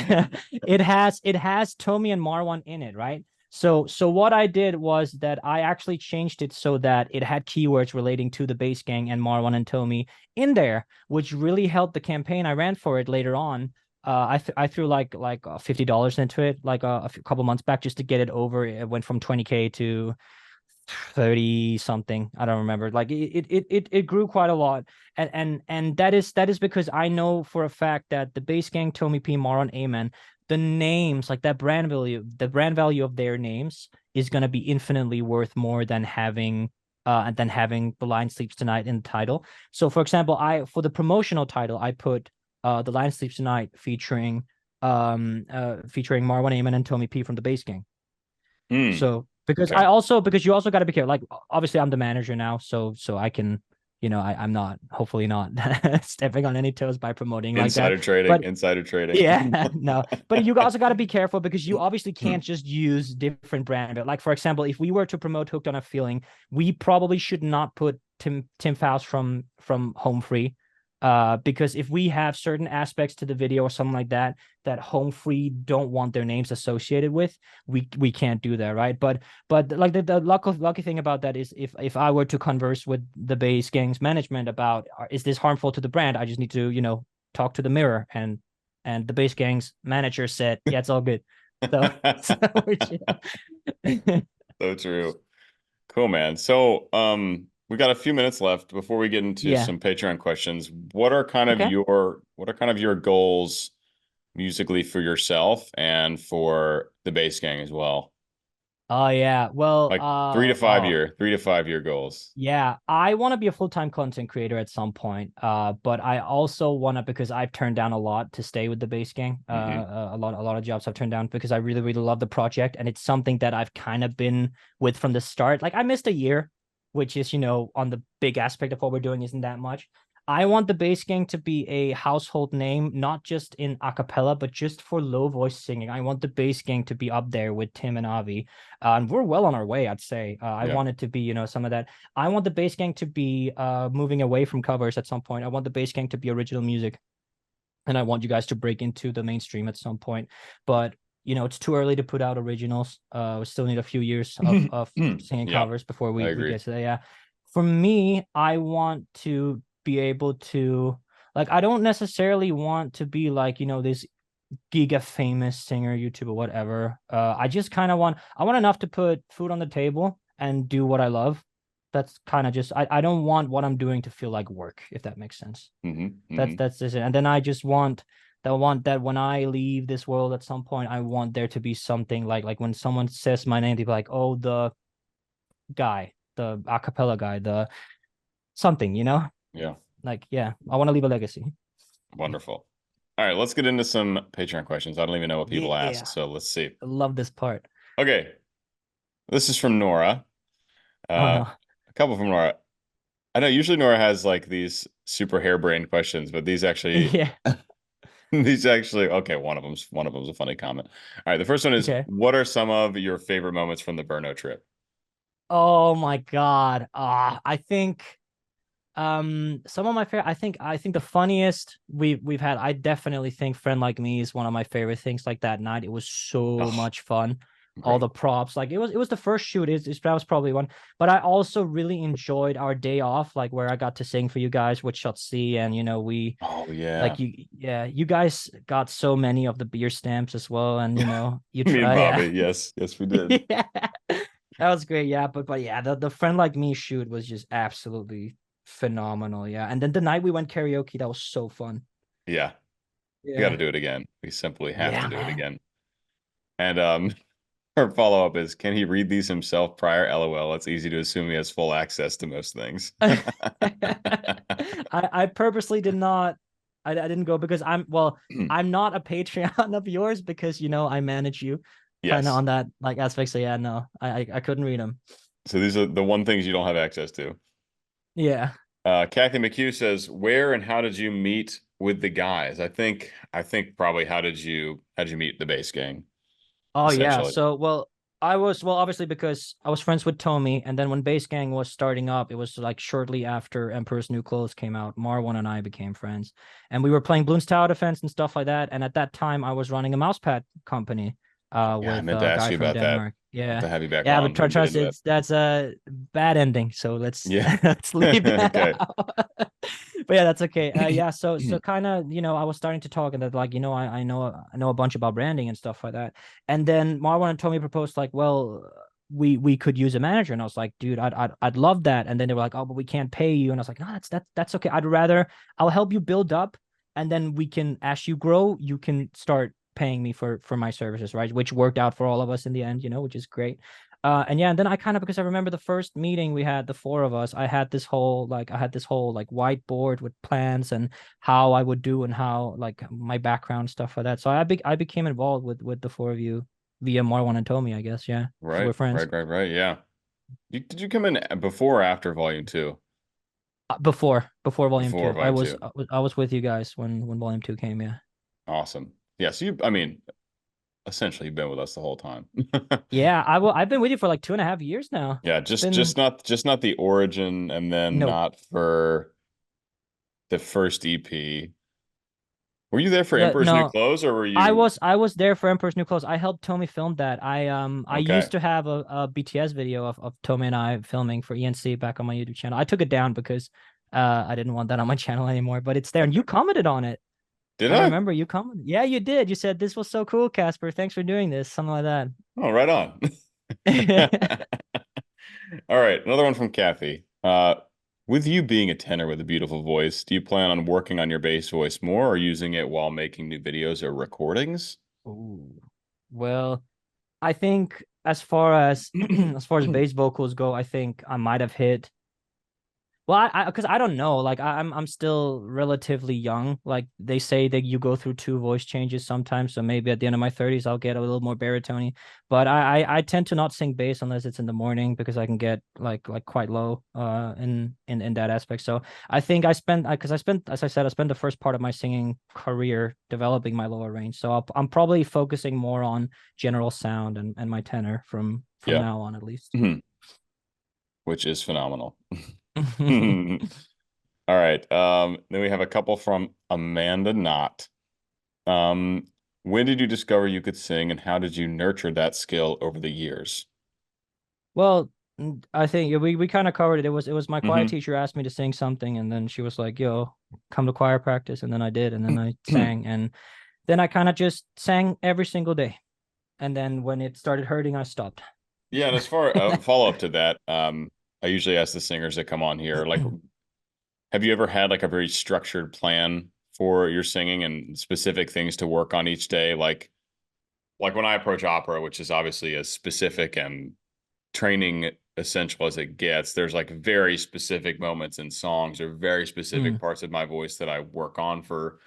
it has Tommy and Marwan in it, right? So what I did was that I actually changed it so that it had keywords relating to the Bass Gang and Marwan and Tommy in there, which really helped the campaign I ran for it later on. I threw like $50 into it like a couple months back just to get it over. It went from 20K to 30 something. I don't remember. Like it grew quite a lot. And that is because I know for a fact that the Bass Gang, Tommy P, Marwan, Amen, the names, like the brand value of their names is going to be infinitely worth more than having The Lion Sleeps Tonight in the title. So for example, for the promotional title, I put The Lion Sleeps Tonight featuring Marwan, Amen, and Tommy P from the Bass Gang. So because you also got to be careful. Like obviously I'm the manager now, so I can, I'm not, hopefully not stepping on any toes by promoting like Insider that. trading, But insider trading. yeah, no, but you also got to be careful because you obviously can't just use different brand. But like, for example, if we were to promote Hooked on a Feeling, we probably should not put Tim Faust from Home Free. Because if we have certain aspects to the video or something like that Home Free don't want their names associated with, we can't do that, right? But like the lucky thing about that is if I were to converse with the Bass Gang's management about is this harmful to the brand, I just need to talk to the mirror, and the Bass Gang's manager said, yeah, it's all good. So, so we're chill. So true. Cool, man. So, we got a few minutes left before we get into Yeah. some Patreon questions. What are kind of Okay. your goals musically for yourself and for the Bass Gang as well? Oh yeah. Well, Like 3 to 5 year goals. yeah, I want to be a full-time content creator at some point. But I also want to, because I've turned down a lot to stay with the Bass Gang. A lot of jobs I've turned down because I really, really love the project, and it's something that I've kind of been with from the start. Like I missed a year, which is, on the big aspect of what we're doing isn't that much. I want the Bass Gang to be a household name, not just in a cappella, but just for low voice singing. I want the Bass Gang to be up there with Tim and Avi. And we're well on our way, I'd say. I Yeah. want it to be, some of that. I want the Bass Gang to be moving away from covers at some point. I want the Bass Gang to be original music. And I want you guys to break into the mainstream at some point. But it's too early to put out originals. We still need a few years of singing Yeah, covers before I we agree. get to that. Yeah. For me, I want to be able to, like, I don't necessarily want to be like, this giga famous singer, YouTuber, whatever. I just kind of I want enough to put food on the table and do what I love. That's kind of just, I don't want what I'm doing to feel like work, if that makes sense. That's just it. And then I just want that when I leave this world at some point, I want there to be something like when someone says my name, they be like, oh, the guy, the acapella guy, the something, Yeah, like, yeah, I want to leave a legacy. wonderful. All right, let's get into some Patreon questions. I don't even know what people Yeah. ask, so let's see. I love this part. Okay, this is from Nora. Oh no. A couple from Nora. I know usually Nora has like these super harebrained questions, but these actually Yeah. okay, one of them's a funny comment. All right, the first one is, Okay. what are some of your favorite moments from the Brno trip? Oh my God. I think some of my favorite, I think the funniest we've had, I definitely think Friend Like Me is one of my favorite things. Like that night, it was so Oh, much fun. All the incredible. props, like it was the first shoot. That was probably one, but I also really enjoyed our day off, like where I got to sing for you guys with Shot C, and we Oh yeah. like you guys got so many of the beer stamps as well, and you Me and try. Bobby, Yeah. yes, we did. Yeah, that was great. Yeah, but yeah, the Friend Like Me shoot was just absolutely phenomenal. Yeah, and then the night we went karaoke, that was so fun. Yeah, we got to Yeah. do it again. We simply have to Yeah, do it man. again. And our follow-up is, can he read these himself prior? LOL. It's easy to assume he has full access to most things. I purposely did not. I didn't go because I'm not a Patreon of yours because I manage you kind of Yes. on that like aspect. So yeah, no, I couldn't read them. So these are the one things you don't have access to. Yeah. Kathy McHugh says, where and how did you meet with the guys? I think probably how did you meet the Bass Gang, Oh yeah. essentially. So I was obviously because I was friends with Tommy, and then when Bass Gang was starting up, it was like shortly after Emperor's New Clothes came out. Marwan and I became friends, and we were playing Bloons Tower Defense and stuff like that. And at that time, I was running a mousepad company Yeah, I with meant to a ask guy you from about that. Denmark. I'll have Yeah, to have you back yeah, but on. We can get trust into that. it's that's a bad ending. So let's Yeah. let's leave that Okay. out. But yeah, that's okay. Yeah, so kind of I was starting to talk, and that like I know a bunch about branding and stuff like that. And then Marwan and Tommy proposed like, well, we could use a manager, and I was like, dude, I'd love that. And then they were like, oh, but we can't pay you, and I was like, no, that's okay. I'll help you build up, and then we can, as you grow, you can start paying me for my services, right? Which worked out for all of us in the end, which is great. And yeah, and then I kind of, because I remember the first meeting we had, the four of us, I had this whole like whiteboard with plans and how I would do and how like my background stuff like that. So I became involved with the four of you via Marwan and Tommy, I guess. Yeah. So we're Right, friends. right, right, right. Yeah. Did you come in before or after volume two? Before volume Before two. I Volume was 2. I was with you guys when volume two came. Yeah. Awesome. Yeah, so I mean, essentially you've been with us the whole time. Yeah, I've been with you for like 2.5 years now. Yeah, It's been just not the origin, and then no. not for the first EP. Were you there for Yeah, Emperor's New no. Clothes, or were you I was there for Emperor's New Clothes. I helped Tommy film that. I okay? used to have a BTS video of Tommy and I filming for ENC back on my YouTube channel. I took it down because I didn't want that on my channel anymore, but it's there and Okay. you commented on it. Did I I? remember you commented. Yeah, you did. You said this was so cool, Casper. Thanks for doing this. Something like Oh, right on. that. All right, another one from Kathy. With you being a tenor with a beautiful voice, do you plan on working on your bass voice more or using it while making new videos or recordings? Ooh. Well, I think as far as as far as bass vocals go, I think I might have hit. Well, I because I don't know. Like I'm still relatively young. Like they say that you go through two voice changes sometimes. So maybe at the end of my 30s, I'll get a little more baritone. But I tend to not sing bass unless it's in the morning because I can get like quite low in that aspect. So I think I spent as I said I spent the first part of my singing career developing my lower range. So I'm probably focusing more on general sound and my tenor from Yeah. now on at least. Which is phenomenal. All right. Then we have a couple from Amanda Knott. Um, when did you discover you could sing and how did you nurture that skill over the years? Well, I think yeah, we kind of covered it. It was my choir Hmm. teacher asked me to sing something, and then she was like, "Yo, come to choir practice," and then I did, and then I sang, and then I kind of just sang every single day, and then when it started hurting, I stopped. Yeah, and as far follow up to that, I usually ask the singers that come on here, like, have you ever had like a very structured plan for your singing and specific things to work on each day? Like when I approach opera, which is obviously as specific and training essential as it gets, there's like very specific moments in songs or very specific Mm. parts of my voice that I work on for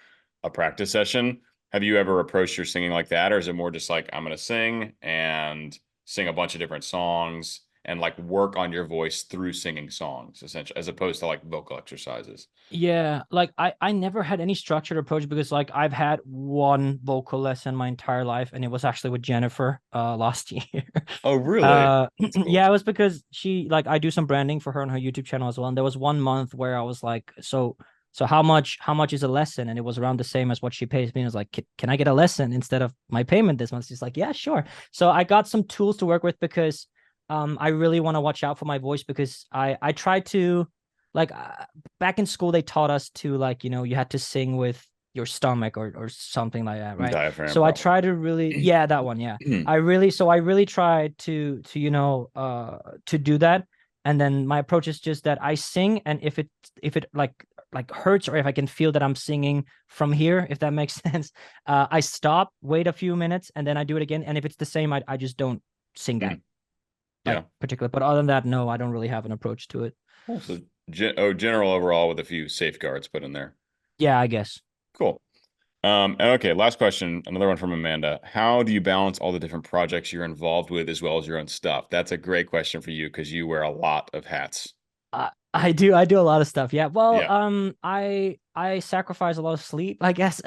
a practice session. Have you ever approached your singing like that, or is it more just like I'm gonna sing and sing a bunch of different songs and like work on your voice through singing songs, essentially, as opposed to like vocal exercises? Yeah, like I never had any structured approach because like I've had one vocal lesson my entire life, and it was actually with Jennifer last year. Oh, really? That's cool. Yeah, it was because she like I do some branding for her on her YouTube channel as well. And there was one month where I was like, so how much is a lesson? And it was around the same as what she pays me. And I was like, can I get a lesson instead of my payment this month? She's like, yeah, sure. So I got some tools to work with because I really want to watch out for my voice because I try to like back in school they taught us to like, you had to sing with your stomach or something like that, right? Diaphragm, So I probably. try to really, yeah, that one, yeah. I really try to do that. And then my approach is just that I sing, and if it like hurts, or if I can feel that I'm singing from here, if that makes sense, I stop, wait a few minutes, and then I do it again. And if it's the same, I just don't sing that like Yeah. particular. But other than that, no, I don't really have an approach to it. Cool. So, general overall with a few safeguards put in there. Yeah, I guess. Cool. And okay, last question, another one from Amanda. How do you balance all the different projects you're involved with as well as your own stuff? That's a great question for you because you wear a lot of hats. I do a lot of stuff. Yeah. Well, Yeah. I sacrifice a lot of sleep, I guess.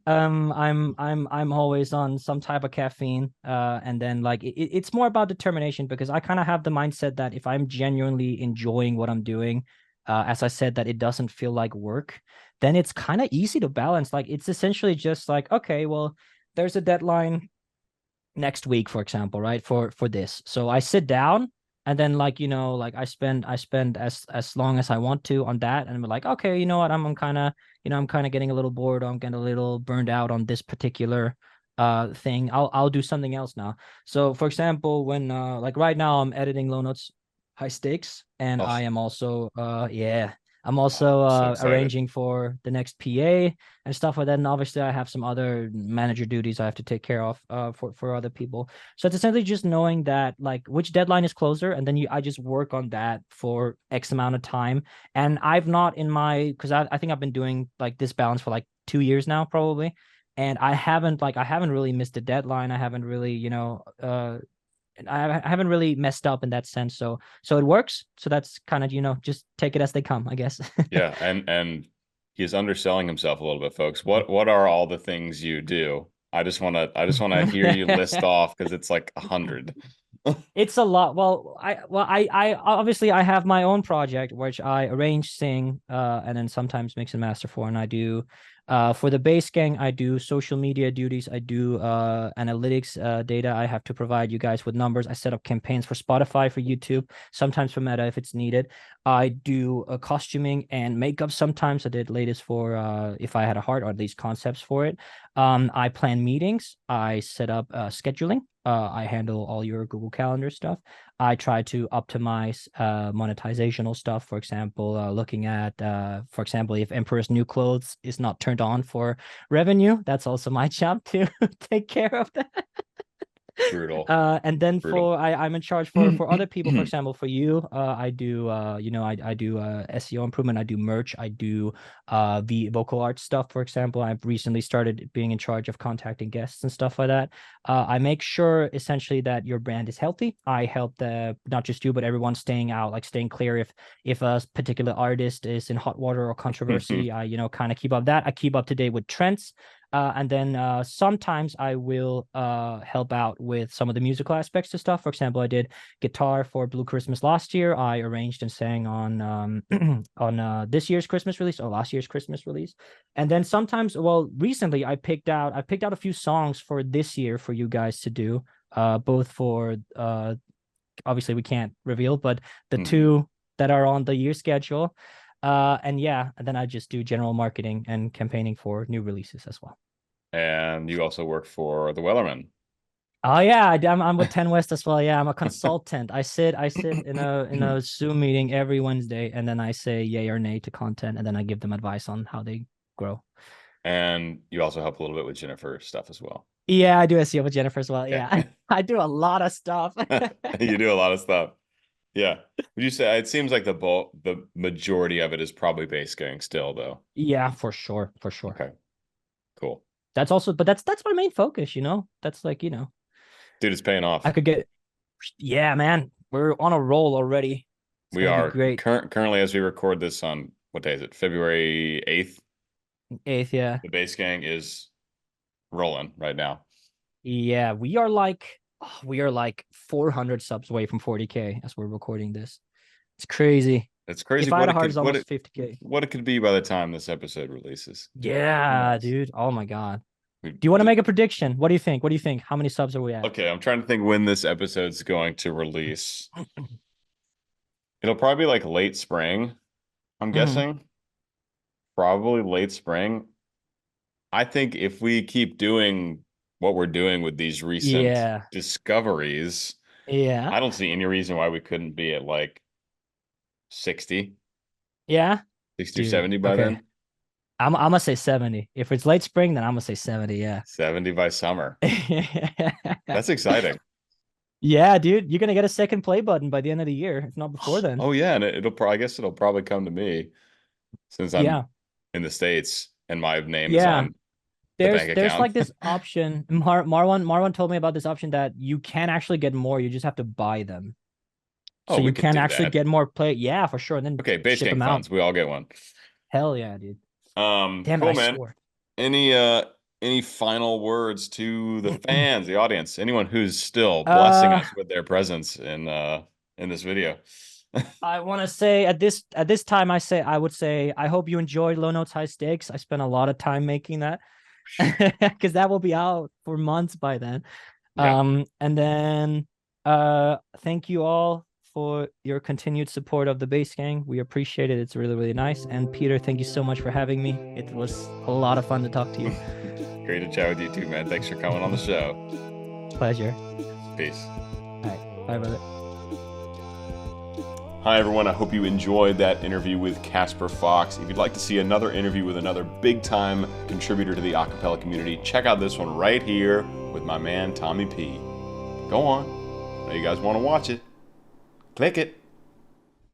I'm always on some type of caffeine. And then like it's more about determination because I kind of have the mindset that if I'm genuinely enjoying what I'm doing, as I said, that it doesn't feel like work, then it's kind of easy to balance. Like it's essentially just like, okay, well, there's a deadline next week, for example, right? For this. So I sit down and then like, like I spend as long as I want to on that. And I'm like, okay, you know what? I'm kind of, I'm kind of getting a little bored. Or I'm getting a little burned out on this particular thing. I'll do something else now. So for example, when like right now I'm editing low notes high stakes, and Oh, I am also yeah. I'm also I'm so excited. arranging for the next PA and stuff like that. And obviously, I have some other manager duties I have to take care of for other people. So it's essentially just knowing that like which deadline is closer, and then I just work on that for X amount of time. And I've not in my because I think I've been doing like this balance for like 2 years now probably, and I haven't really missed a deadline. I haven't really I haven't really messed up in that sense. So it works. So that's kind of, just take it as they come, I guess. Yeah, and he's underselling himself a little bit, folks. What are all the things you do? I just wanna hear you list off because it's like 100. It's a lot. I obviously I have my own project which I arrange, sing, and then sometimes mix and master for, and I do for the bass gang, I do social media duties, I do analytics data. I have to provide you guys with numbers. I set up campaigns for Spotify, for YouTube, sometimes for Meta if it's needed. I do costuming and makeup sometimes. I did latest for If I Had a Heart, or at least concepts for it. I plan meetings, I set up scheduling. I handle all your Google Calendar stuff. I try to optimize monetizational stuff. For example, looking at, for example, if Emperor's New Clothes is not turned on for revenue, that's also my job to take care of that. Brutal. And then Brutal. I'm in charge for other people. For example, for you, I do I do SEO improvement. I do merch. I do the vocal art stuff. For example, I've recently started being in charge of contacting guests and stuff like that. I make sure essentially that your brand is healthy. I help not just you but everyone staying out, like staying clear if a particular artist is in hot water or controversy. I kind of keep up that. I keep up to date with trends. And then sometimes I will help out with some of the musical aspects of stuff. For example, I did guitar for Blue Christmas last year. I arranged and sang on on this year's Christmas release, or last year's Christmas release. And then sometimes, well, recently I picked out a few songs for this year for you guys to do, both for obviously we can't reveal, but the two that are on the year schedule. And then I just do general marketing and campaigning for new releases as well. And you also work for the Wellerman. Oh yeah, I'm with 10 West as well. Yeah, I'm a consultant. I sit in a Zoom meeting every Wednesday, and then I say yay or nay to content, and then I give them advice on how they grow. And you also help a little bit with Jennifer stuff as well. Yeah, I do SEO with Jennifer as well. Okay. Yeah, I do a lot of stuff. You do a lot of stuff. Yeah. Would you say it seems like the majority of it is probably bass gang still, though? Yeah, for sure. Okay. Cool. That's also, but that's my main focus, That's like, Dude, it's paying off. I could get, yeah, man, we're on a roll already. We are great. Currently, as we record this on, what day is it? February 8th? 8th, yeah. The bass gang is rolling right now. Yeah, we are like 400 subs away from 40K as we're recording this. It's crazy. It's crazy. If I had a heart, it's almost 50K. What it could be by the time this episode releases. Yeah, dude. Oh my God. Do you want to make a prediction? What do you think? How many subs are we at? Okay, I'm trying to think when this episode's going to release. It'll probably be like late spring, I'm guessing. Probably late spring. I think if we keep doing what we're doing with these recent discoveries, I don't see any reason why we couldn't be at like 60. Yeah. 60 or 70 by then. I'm gonna say 70. If it's late spring, then I'm gonna say 70. Yeah. 70 by summer. That's exciting. Yeah, dude. You're gonna get a second play button by the end of the year, if not before then. Oh yeah, and I guess it'll probably come to me since I'm in the States and my name is on the bank account. There's like this option. Marwan told me about this option that you can actually get more. You just have to buy them. So you can actually get more play. Yeah, for sure. And then base gang funds. We all get one. Hell yeah, dude. Damn cool, it, man. Swore. Any final words to the fans, the audience, anyone who's still blessing us with their presence in this video? I want to say at this time, I would say I hope you enjoyed Low Notes High Stakes. I spent a lot of time making that because that will be out for months by then. Yeah. And then thank you all for your continued support of the Bass Gang. We appreciate it. It's really, really nice. And Peter, thank you so much for having me. It was a lot of fun to talk to you. Great to chat with you too, man. Thanks for coming on the show. Pleasure. Peace. All right. Bye, brother. Hi, everyone. I hope you enjoyed that interview with Casper Fox. If you'd like to see another interview with another big-time contributor to the acapella community, check out this one right here with my man, Tommy P. Go on. I know you guys want to watch it. Click it.